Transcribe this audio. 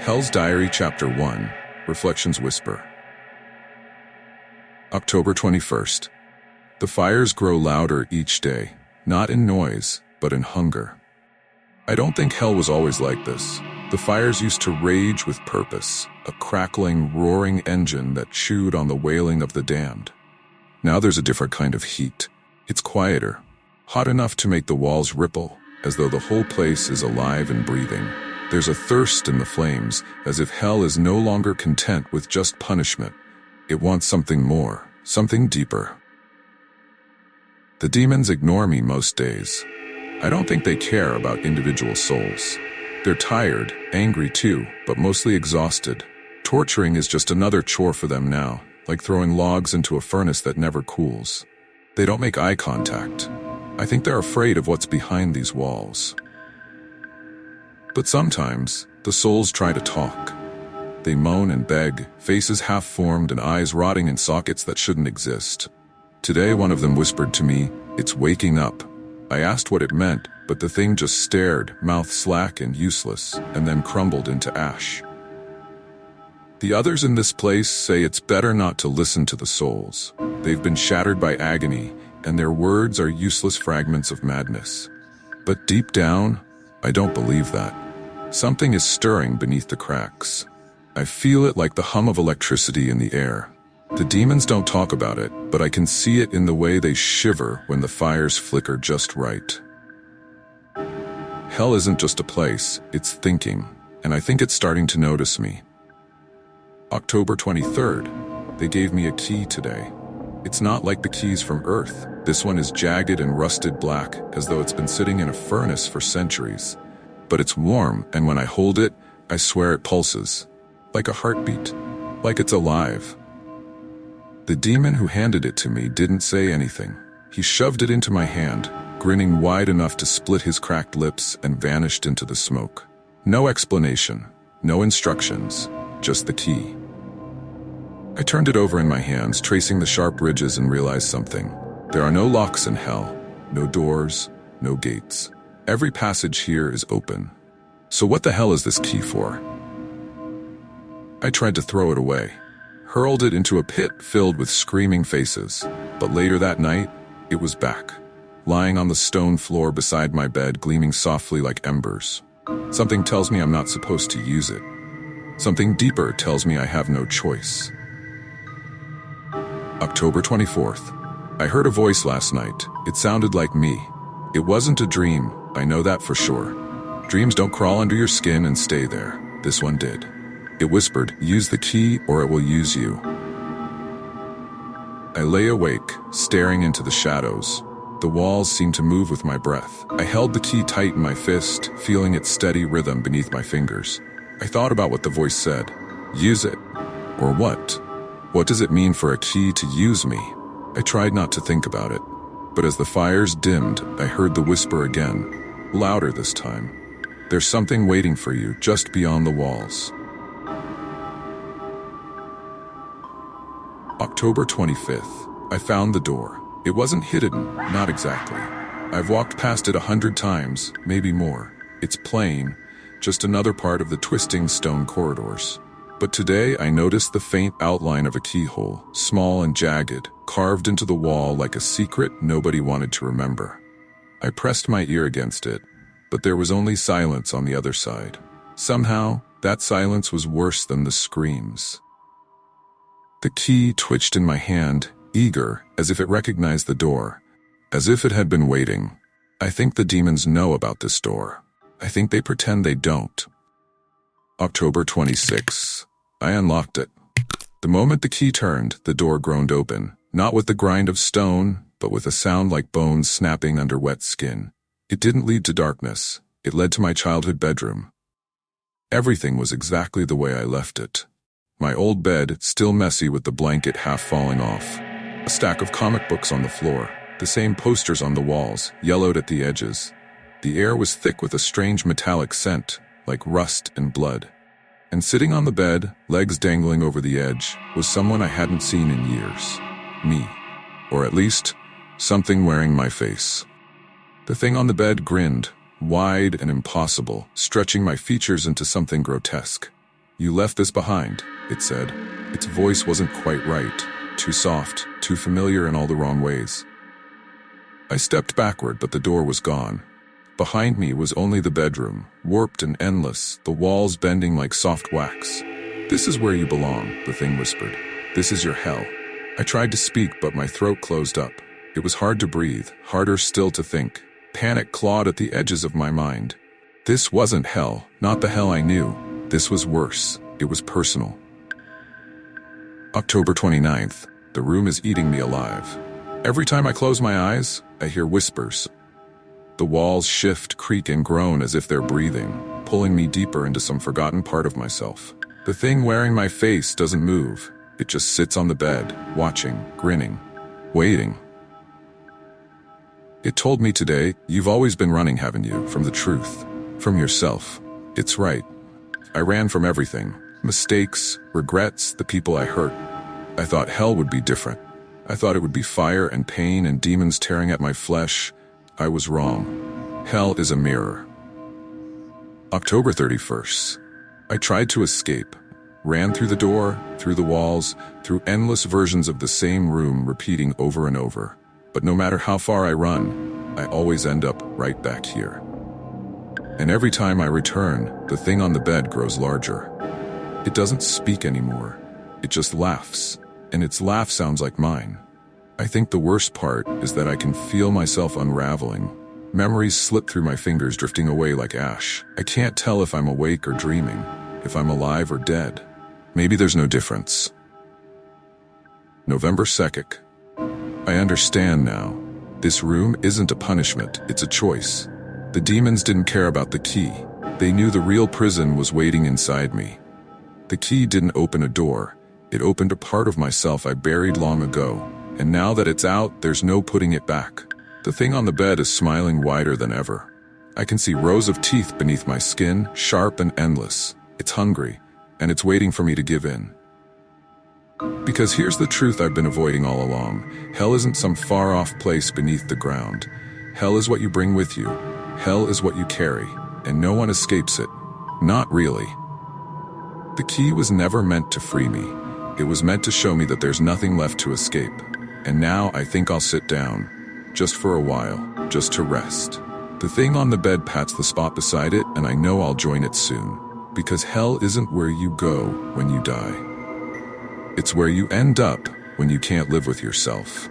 Hell's Diary Chapter 1, Reflections Whisper. October 21st. The fires grow louder each day, not in noise, but in hunger. I don't think hell was always like this. The fires used to rage with purpose, a crackling, roaring engine that chewed on the wailing of the damned. Now there's a different kind of heat. It's quieter, hot enough to make the walls ripple, as though the whole place is alive and breathing. There's a thirst in the flames, as if hell is no longer content with just punishment. It wants something more, something deeper. The demons ignore me most days. I don't think they care about individual souls. They're tired, angry too, but mostly exhausted. Torturing is just another chore for them now, like throwing logs into a furnace that never cools. They don't make eye contact. I think they're afraid of what's behind these walls. But sometimes, the souls try to talk. They moan and beg, faces half-formed and eyes rotting in sockets that shouldn't exist. Today, one of them whispered to me, "It's waking up." I asked what it meant, but the thing just stared, mouth slack and useless, and then crumbled into ash. The others in this place say it's better not to listen to the souls. They've been shattered by agony, and their words are useless fragments of madness. But deep down, I don't believe that. Something is stirring beneath the cracks. I feel it like the hum of electricity in the air. The demons don't talk about it, but I can see it in the way they shiver when the fires flicker just right. Hell isn't just a place, it's thinking, and I think it's starting to notice me. October 23rd. They gave me a key today. It's not like the keys from Earth. This one is jagged and rusted black, as though it's been sitting in a furnace for centuries. But it's warm, and when I hold it, I swear it pulses. Like a heartbeat. Like it's alive. The demon who handed it to me didn't say anything. He shoved it into my hand, grinning wide enough to split his cracked lips, and vanished into the smoke. No explanation, no instructions, just the key. I turned it over in my hands, tracing the sharp ridges, and realized something. There are no locks in hell, no doors, no gates. Every passage here is open. So what the hell is this key for? I tried to throw it away, hurled it into a pit filled with screaming faces, but later that night, it was back, lying on the stone floor beside my bed, gleaming softly like embers. Something tells me I'm not supposed to use it. Something deeper tells me I have no choice. October 24th. I heard a voice last night. It sounded like me. It wasn't a dream, I know that for sure. Dreams don't crawl under your skin and stay there. This one did. It whispered, "Use the key or it will use you." I lay awake, staring into the shadows. The walls seemed to move with my breath. I held the key tight in my fist, feeling its steady rhythm beneath my fingers. I thought about what the voice said. Use it. Or what? What does it mean for a key to use me? I tried not to think about it. But as the fires dimmed, I heard the whisper again, louder this time. There's something waiting for you just beyond the walls. October 25th. I found the door. It wasn't hidden, not exactly. I've walked past it 100 times, maybe more. It's plain, just another part of the twisting stone corridors. But today I noticed the faint outline of a keyhole, small and jagged, carved into the wall like a secret nobody wanted to remember. I pressed my ear against it, but there was only silence on the other side. Somehow, that silence was worse than the screams. The key twitched in my hand, eager, as if it recognized the door, as if it had been waiting. I think the demons know about this door. I think they pretend they don't. October 26th. I unlocked it. The moment the key turned, the door groaned open, not with the grind of stone, but with a sound like bones snapping under wet skin. It didn't lead to darkness. It led to my childhood bedroom. Everything was exactly the way I left it. My old bed, still messy with the blanket half falling off. A stack of comic books on the floor. The same posters on the walls, yellowed at the edges. The air was thick with a strange metallic scent, like rust and blood. And sitting on the bed, legs dangling over the edge, was someone I hadn't seen in years. Me. Or at least, something wearing my face. The thing on the bed grinned, wide and impossible, stretching my features into something grotesque. You left this behind, it said. Its voice wasn't quite right. Too soft, too familiar in all the wrong ways. I stepped backward, but the door was gone. Behind me was only the bedroom, warped and endless, the walls bending like soft wax. This is where you belong, the thing whispered. This is your hell. I tried to speak, but my throat closed up. It was hard to breathe, harder still to think. Panic clawed at the edges of my mind. This wasn't hell, not the hell I knew. This was worse. It was personal. October 29th. The room is eating me alive. Every time I close my eyes, I hear whispers. The walls shift, creak, and groan as if they're breathing, pulling me deeper into some forgotten part of myself. The thing wearing my face doesn't move. It just sits on the bed, watching, grinning, waiting. It told me today, you've always been running, haven't you, from the truth, from yourself. It's right. I ran from everything, mistakes, regrets, the people I hurt. I thought hell would be different. I thought it would be fire and pain and demons tearing at my flesh. I was wrong. Hell is a mirror. October 31st. I tried to escape. Ran through the door, through the walls, through endless versions of the same room repeating over and over. But no matter how far I run, I always end up right back here. And every time I return, the thing on the bed grows larger. It doesn't speak anymore. It just laughs, and its laugh sounds like mine. I think the worst part is that I can feel myself unraveling. Memories slip through my fingers, drifting away like ash. I can't tell if I'm awake or dreaming, if I'm alive or dead. Maybe there's no difference. November 2nd. I understand now. This room isn't a punishment, it's a choice. The demons didn't care about the key. They knew the real prison was waiting inside me. The key didn't open a door. It opened a part of myself I buried long ago. And now that it's out, there's no putting it back. The thing on the bed is smiling wider than ever. I can see rows of teeth beneath my skin, sharp and endless. It's hungry, and it's waiting for me to give in. Because here's the truth I've been avoiding all along. Hell isn't some far-off place beneath the ground. Hell is what you bring with you. Hell is what you carry, and no one escapes it. Not really. The key was never meant to free me. It was meant to show me that there's nothing left to escape. And now I think I'll sit down, just for a while, just to rest. The thing on the bed pats the spot beside it, and I know I'll join it soon. Because hell isn't where you go when you die. It's where you end up when you can't live with yourself.